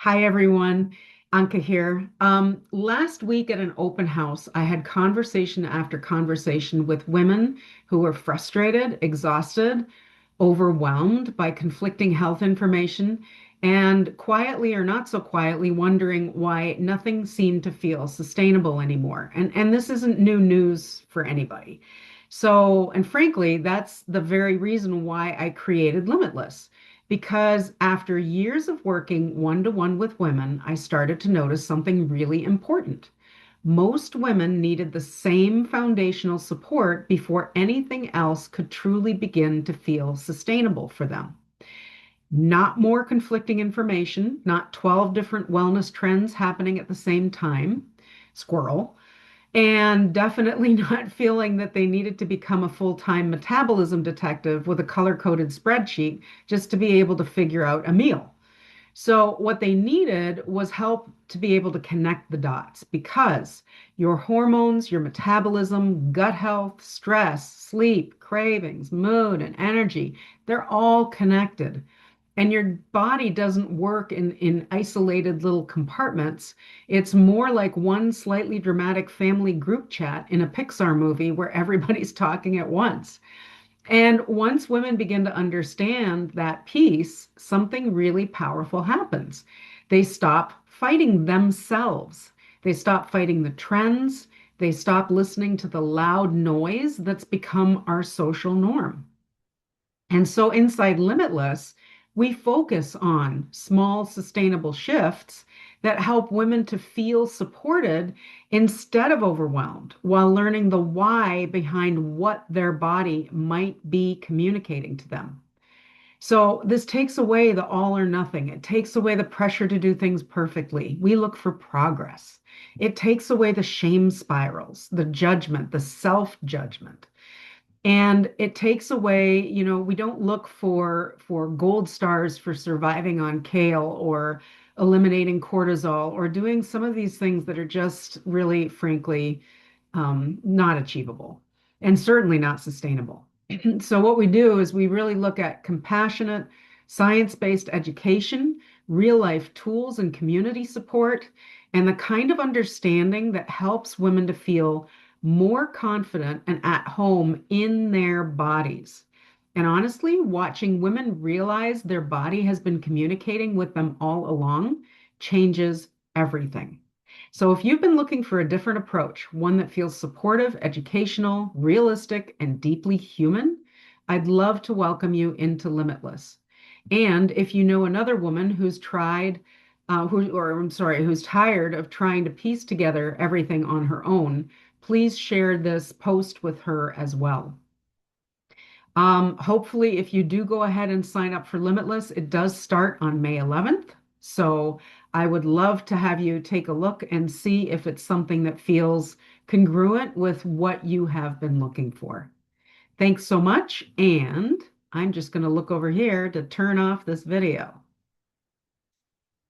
Hi, everyone. Anka here. Last week at an open house, I had conversation after conversation with women who were frustrated, exhausted, overwhelmed by conflicting health information, and quietly or not so quietly wondering why nothing seemed to feel sustainable anymore. And this isn't new news for anybody. So, and frankly, that's the very reason why I created Limitless. Because after years of working one to one with women, I started to notice something really important. Most women needed the same foundational support before anything else could truly begin to feel sustainable for them. Not more conflicting information, not 12 different wellness trends happening at the same time. Squirrel. And definitely not feeling that they needed to become a full-time metabolism detective with a color-coded spreadsheet just to be able to figure out a meal. So, what they needed was help to be able to connect the dots because your hormones, your metabolism, gut health, stress, sleep, cravings, mood, and energy, they're all connected. And your body doesn't work in isolated little compartments. It's more like one slightly dramatic family group chat in a Pixar movie where everybody's talking at once. And once women begin to understand that piece, something really powerful happens. They stop fighting themselves. They stop fighting the trends. They stop listening to the loud noise that's become our social norm. And so inside Limitless, we focus on small, sustainable shifts that help women to feel supported instead of overwhelmed while learning the why behind what their body might be communicating to them. So this takes away the all or nothing. It takes away the pressure to do things perfectly. We look for progress. It takes away the shame spirals, the judgment, the self-judgment. And it takes away, we don't look for gold stars for surviving on kale or eliminating cortisol or doing some of these things that are just really, frankly, not achievable and certainly not sustainable. So what we do is we really look at compassionate, science-based education, real-life tools and community support, and the kind of understanding that helps women to feel more confident and at home in their bodies. And honestly, watching women realize their body has been communicating with them all along changes everything. So if you've been looking for a different approach, one that feels supportive, educational, realistic, and deeply human, I'd love to welcome you into Limitless. And if you know another woman who's who's tired of trying to piece together everything on her own, please share this post with her as well. Hopefully, if you do go ahead and sign up for Limitless, it does start on May 11th. So I would love to have you take a look and see if it's something that feels congruent with what you have been looking for. Thanks so much. And I'm just going to look over here to turn off this video.